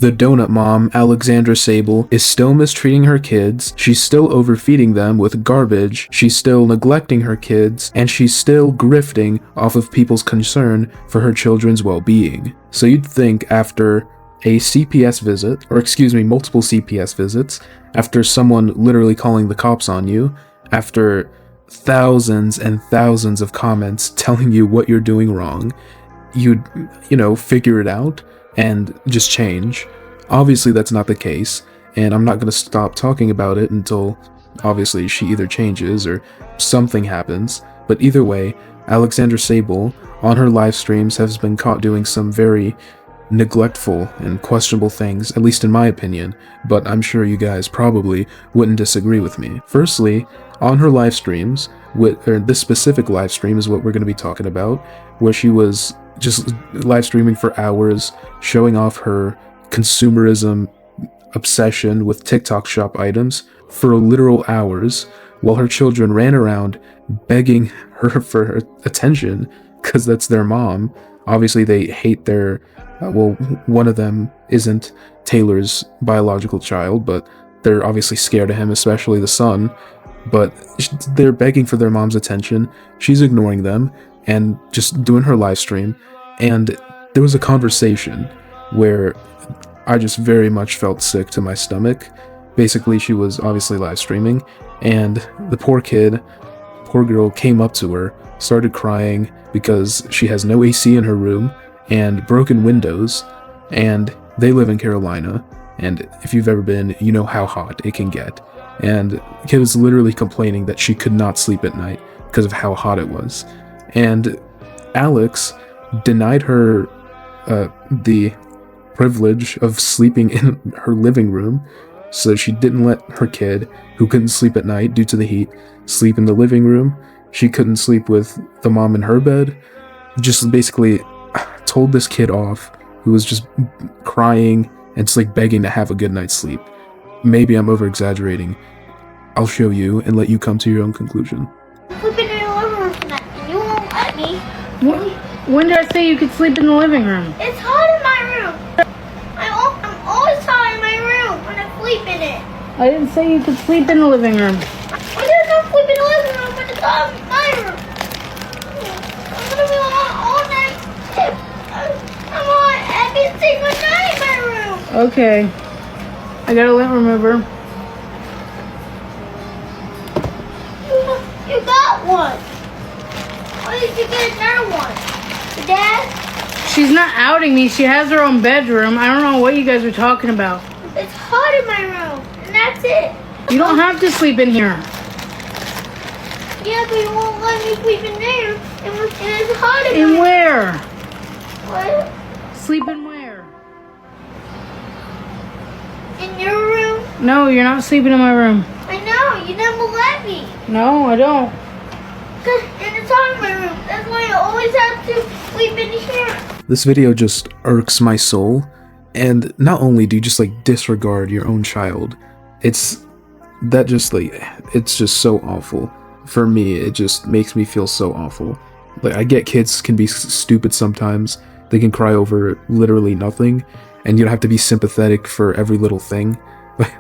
The donut mom, Alexandra Sabol, is still mistreating her kids, she's still overfeeding them with garbage, she's still neglecting her kids, and she's still grifting off of people's concern for her children's well-being. So you'd think after a CPS visit, or excuse me, multiple CPS visits, after someone literally calling the cops on you, after thousands and thousands of comments telling you what you're doing wrong, you'd, figure it out and just change. Obviously that's not the case, and I'm not going to stop talking about it until obviously she either changes or something happens. But either way, Alexandra Sabol on her live streams has been caught doing some very neglectful and questionable things, at least in my opinion, but I'm sure you guys probably wouldn't disagree with me. Firstly, on her live streams, this specific live stream is what we're going to be talking about, where she was just live streaming for hours, showing off her consumerism obsession with TikTok shop items for literal hours, while her children ran around begging her for her attention because that's their mom. Obviously they hate their one of them isn't Taylor's biological child, but they're obviously scared of him, especially the son. But they're begging for their mom's attention. She's ignoring them and just doing her live stream. And there was a conversation where I just very much felt sick to my stomach. Basically, she was obviously live streaming, and the poor girl came up to her, started crying because she has no AC in her room and broken windows, and they live in Carolina, and if you've ever been, you know how hot it can get. And kid was literally complaining that she could not sleep at night because of how hot it was. And Alex denied her the privilege of sleeping in her living room, so she didn't let her kid, who couldn't sleep at night due to the heat, sleep in the living room. She couldn't sleep with the mom in her bed. Just basically told this kid off, who was just crying and just begging to have a good night's sleep. Maybe I'm over exaggerating. I'll show you and let you come to your own conclusion. I'm sleeping in the living room tonight, and you won't let me. When did I say you could sleep in the living room? It's hot in my room. I'm always hot in my room when I sleep in it. I didn't say you could sleep in the living room. Why did I not sleep in the living room when it's hot in my room? I'm gonna be on all night. I'm on every single night in my room. Okay. I got a lint remover. You got one. Why did you get another one? Dad? She's not outing me. She has her own bedroom. I don't know what you guys are talking about. It's hot in my room, and that's it. You don't have to sleep in here. Yeah, but you won't let me sleep in there. And it's hot in In my where? What? Sleep in where? In your room? No, you're not sleeping in my room. I know, you never let me. No, I don't. And it's hot in my room. That's why I always have to sleep in here. This video just irks my soul, and not only do you just disregard your own child, it's just so awful. For me, it just makes me feel so awful. I get kids can be stupid sometimes. They can cry over literally nothing, and you don't have to be sympathetic for every little thing.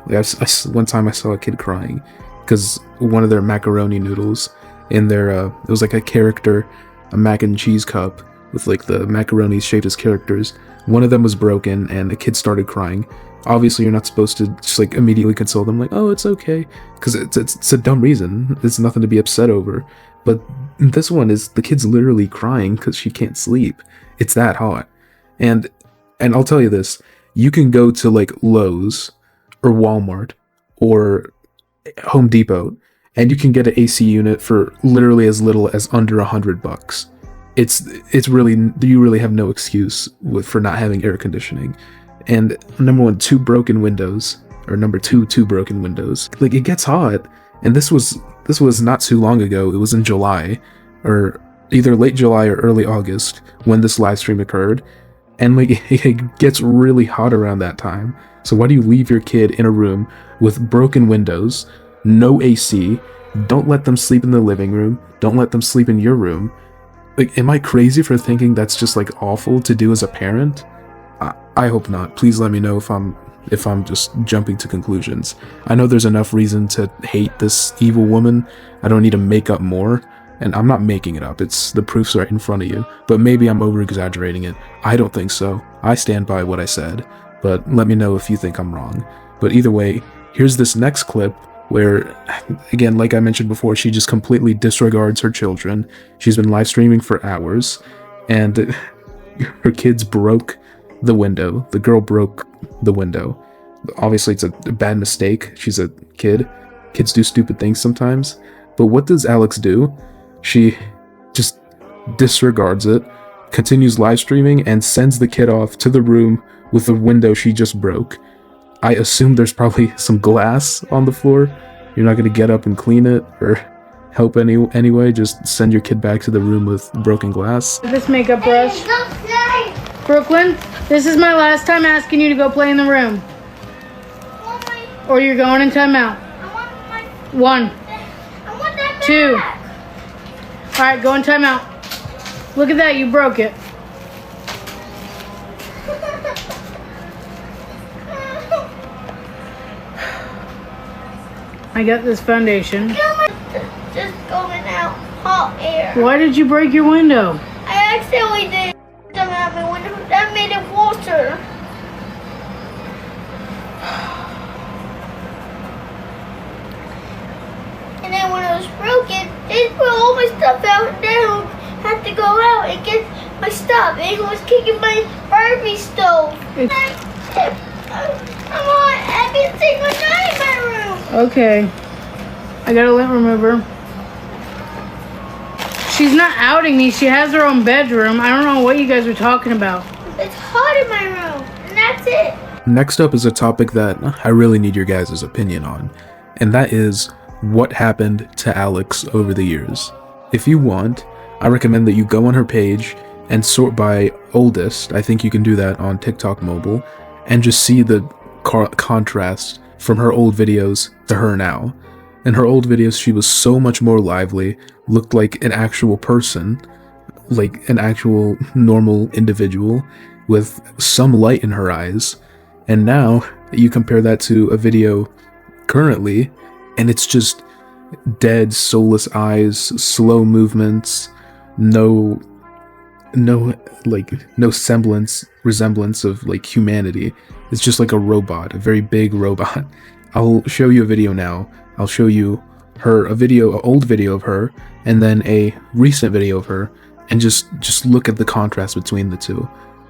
One time I saw a kid crying because one of their macaroni noodles in their it was a character, a mac and cheese cup with the macaroni shaped as characters. One of them was broken, and the kid started crying. Obviously, you're not supposed to just immediately console them oh, it's okay, because it's a dumb reason. It's nothing to be upset over. But this one is the kid's literally crying because she can't sleep. It's that hot. And I'll tell you this, you can go to Lowe's or Walmart or Home Depot, and you can get an AC unit for literally as little as under $100. It's really, you really have no excuse for not having air conditioning. And number one, two broken windows, or number two broken windows. It gets hot, and this was not too long ago. It was in July, or either late July or early August when this live stream occurred, and it gets really hot around that time. So why do you leave your kid in a room with broken windows, no AC? Don't let them sleep in the living room. Don't let them sleep in your room. Am I crazy for thinking that's just awful to do as a parent? I hope not. Please let me know if I'm just jumping to conclusions. I know there's enough reason to hate this evil woman. I don't need to make up more. And I'm not making it up. It's the proof's right in front of you. But maybe I'm over-exaggerating it. I don't think so. I stand by what I said. But let me know if you think I'm wrong. But either way, here's this next clip where, again, like I mentioned before, she just completely disregards her children. She's been live streaming for hours, and her kids broke the window. The girl broke the window. Obviously, it's a bad mistake. She's a kid. Kids do stupid things sometimes. But what does Alex do? She just disregards it, continues live streaming, and sends the kid off to the room with the window she just broke. I assume there's probably some glass on the floor. You're not going to get up and clean it or help anyway. Just send your kid back to the room with broken glass. This makeup brush. Don't play. Brooklyn, this is my last time asking you to go play in the room. Or you're going in timeout. One. I want that Two. back. Alright, go in timeout. Look at that, you broke it. I got this foundation. Just going out. Hot air. Why did you break your window? I accidentally did something out my window. That made it water. And then when it was broken, they put all my stuff out and then I had to go out and get my stuff. And it was kicking my Barbie stove. I want every single night in my room. Okay. I got a lint remover. She's not outing me. She has her own bedroom. I don't know what you guys are talking about. It's hot in my room. And that's it. Next up is a topic that I really need your guys' opinion on, and that is what happened to Alex over the years. If you want, I recommend that you go on her page and sort by oldest. I think you can do that on TikTok mobile, and just see the contrast from her old videos to her now. In her old videos, she was so much more lively, looked like an actual person, like an actual normal individual with some light in her eyes. And now you compare that to a video currently, and it's just dead, soulless eyes, slow movements, no resemblance of like humanity. It's just like a robot, a very big robot. I'll show you a video now. I'll show you an old video of her, and then a recent video of her, and just look at the contrast between the two.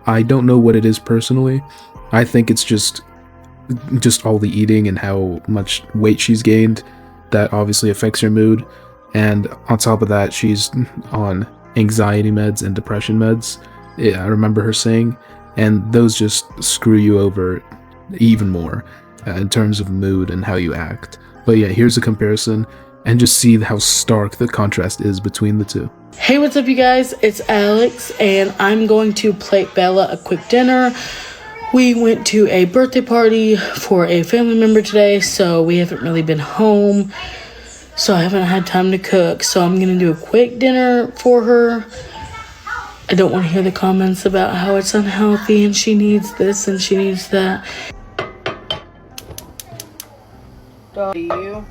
I don't know what it is personally. I think it's just all the eating and how much weight she's gained. That obviously affects her mood. And on top of that, she's on anxiety meds and depression meds. Yeah, I remember her saying, and those just screw you over even more in terms of mood and how you act. But yeah, here's a comparison, and just see how stark the contrast is between the two. Hey, what's up you guys? It's Alex, and I'm going to plate Bella a quick dinner. We went to a birthday party for a family member today, so we haven't really been home. So I haven't had time to cook, so I'm going to do a quick dinner for her. I don't want to hear the comments about how it's unhealthy and she needs this and she needs that. Do you?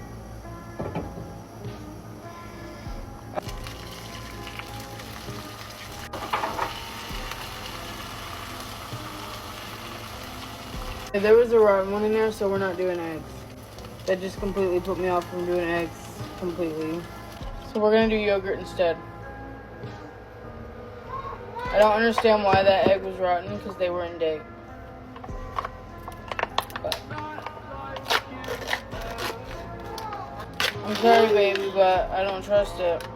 There was a rotten one in there, so we're not doing eggs. That just completely put me off from doing eggs completely. So we're gonna do yogurt instead. I don't understand why that egg was rotten, because they were in date. But I'm sorry, baby, but I don't trust it.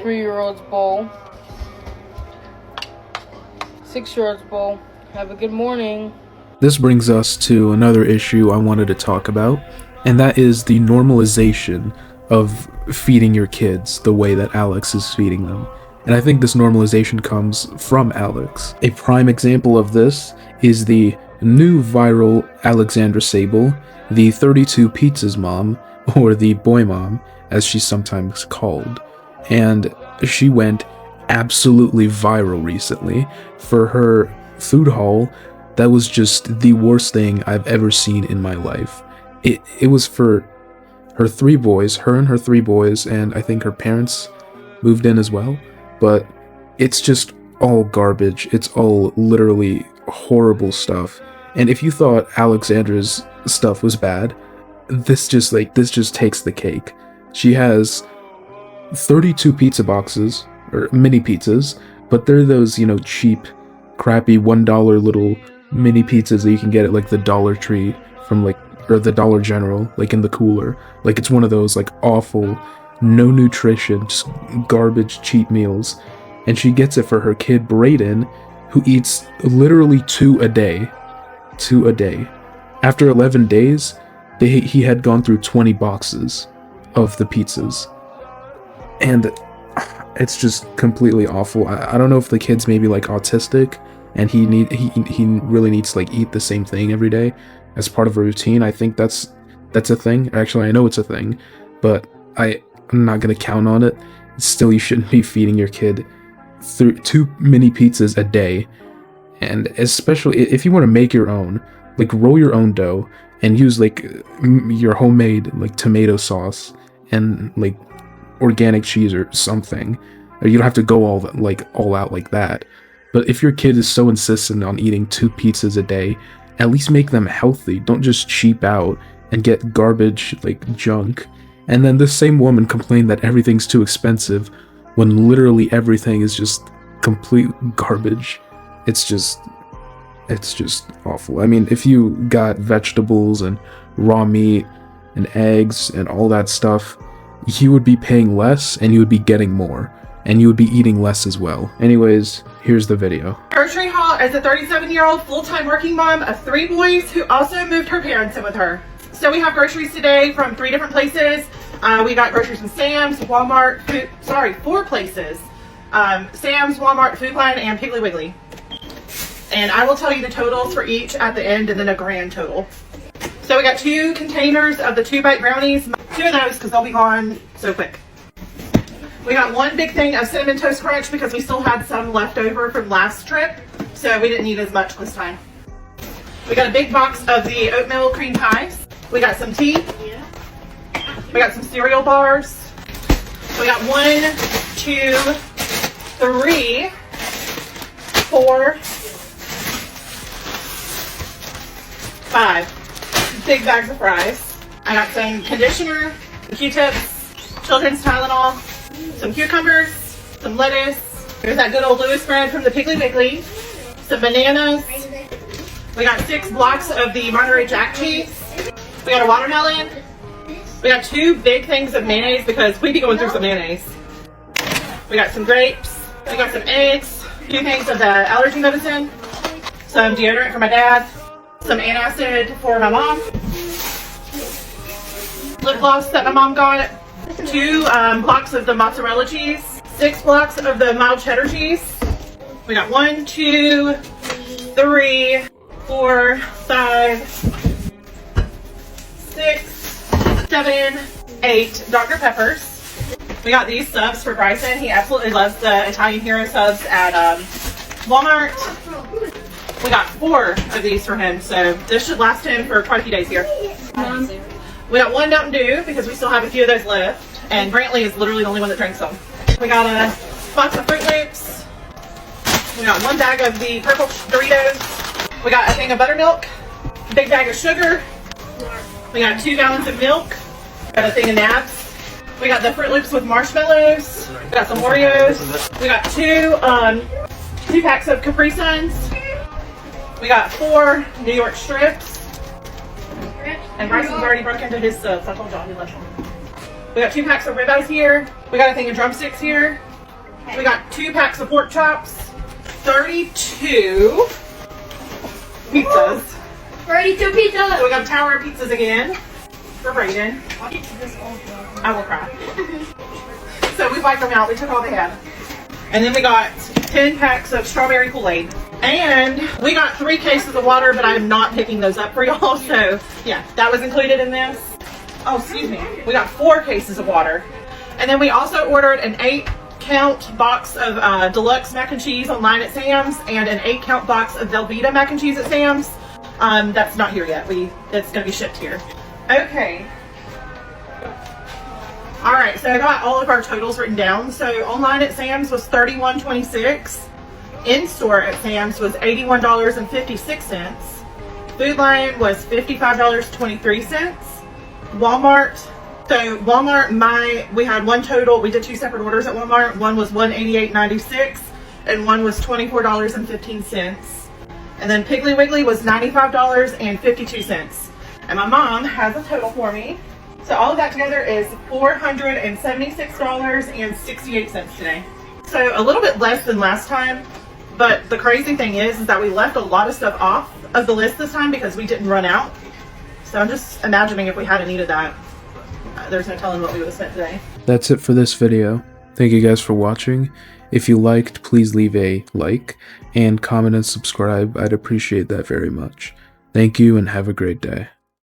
3-year-old's bowl. 6-year-old's bowl. Have a good morning. This brings us to another issue I wanted to talk about, and that is the normalization of feeding your kids the way that Alex is feeding them. And I think this normalization comes from Alex. A prime example of this is the new viral Alexandra Sabol, the 32 pizzas mom, or the boy mom, as she's sometimes called. And she went absolutely viral recently for her food haul that was just the worst thing I've ever seen in my life. It was for her 3 boys, her and her 3 boys, and I think her parents moved in as well. But it's just all garbage. It's all literally horrible stuff. And if you thought Alexandra's stuff was bad, this just takes the cake. She has 32 pizza boxes, or mini pizzas, but they're those, cheap, crappy $1 little mini pizzas that you can get at like the Dollar Tree or the Dollar General, like in the cooler. Like it's one of those like awful, no nutrition, just garbage cheap meals. And she gets it for her kid Brayden, who eats literally 2 a day. 2 a day. After 11 days, he had gone through 20 boxes of the pizzas. And it's just completely awful. I don't know if the kid's maybe like autistic and he really needs to like eat the same thing every day as part of a routine. I think that's a thing. Actually, I know it's a thing, but I'm not gonna count on it. Still, you shouldn't be feeding your kid 2 mini pizzas a day. And especially if you want to make your own, like roll your own dough and use like your homemade like tomato sauce and like organic cheese or something. Or you don't have to go all out like that. But if your kid is so insistent on eating 2 pizzas a day, at least make them healthy. Don't just cheap out and get garbage like junk. And then this same woman complained that everything's too expensive when literally everything is just complete garbage. It's just awful. I mean, if you got vegetables and raw meat and eggs and all that stuff, you would be paying less and you would be getting more. And you would be eating less as well. Anyways, here's the video. Grocery haul as a 37-year-old full-time working mom of 3 boys who also moved her parents in with her. So we have groceries today from 3 different places. We got groceries from Sam's, Walmart, 4 places. Sam's, Walmart, Food Lion, and Piggly Wiggly. And I will tell you the totals for each at the end and then a grand total. So we got 2 containers of the 2-bite brownies. 2 of those because they'll be gone so quick. We got 1 big thing of Cinnamon Toast Crunch because we still had some left over from last trip. So we didn't need as much this time. We got a big box of the oatmeal cream pies. We got some tea. We got some cereal bars. We got 1, 2, 3, 4, 5 big bags of fries. I got some conditioner, Q-tips, children's Tylenol, some cucumbers, some lettuce. There's that good old Lewis bread from the Piggly Wiggly, some bananas. We got 6 blocks of the Monterey Jack cheese. We got a watermelon. We got 2 big things of mayonnaise because we be going through some mayonnaise. We got some grapes. We got some eggs. 2 things of the allergy medicine. Some deodorant for my dad. Some antacid for my mom. Lip gloss that my mom got. 2 blocks of the mozzarella cheese. 6 blocks of the mild cheddar cheese. We got 1, 2, 3, 4, 5, 6, 7, 8 Dr. Peppers. We got these subs for Bryson. He absolutely loves the Italian Hero subs at Walmart. We got 4 of these for him, so this should last him for quite a few days here. We got 1 Mountain Dew because we still have a few of those left, and Brantley is literally the only one that drinks them. We got a box of Fruit Loops. We got 1 bag of the purple Doritos. We got a thing of buttermilk, a big bag of sugar. We got 2 gallons of milk. We got a thing of Nabs. We got the Fruit Loops with marshmallows. We got some Oreos. We got 2 packs of Capri Suns. We got 4 New York strips. And Bryson's already broke into his subs. I told y'all he left them. We got 2 packs of ribeyes here. We got a thing of drumsticks here. We got 2 packs of pork chops, 32 pizzas. 32 pizza. We got a tower of pizzas again for Brayden. I will cry. So we wiped them out. We took all they had. And then we got 10 packs of strawberry Kool-Aid. And we got 3 cases of water, but I'm not picking those up for y'all. So yeah, that was included in this. Oh, excuse me. We got 4 cases of water. And then we also ordered an 8-count box of deluxe mac and cheese online at Sam's and an 8-count box of Velveeta mac and cheese at Sam's. That's not here yet. It's gonna be shipped here. Okay. All right, so I got all of our totals written down. So online at Sam's was $31.26. In-store at Sam's was $81.56. Food Lion was $55.23. Walmart. So Walmart, we had one total. We did 2 separate orders at Walmart. One was $188.96 and one was $24.15. And then Piggly Wiggly was $95.52. And my mom has a total for me. So all of that together is $476.68 today. So a little bit less than last time. But the crazy thing is that we left a lot of stuff off of the list this time because we didn't run out. So I'm just imagining if we hadn't needed that, there's no telling what we would have spent today. That's it for this video. Thank you guys for watching. If you liked, please leave a like and comment and subscribe. I'd appreciate that very much. Thank you and have a great day.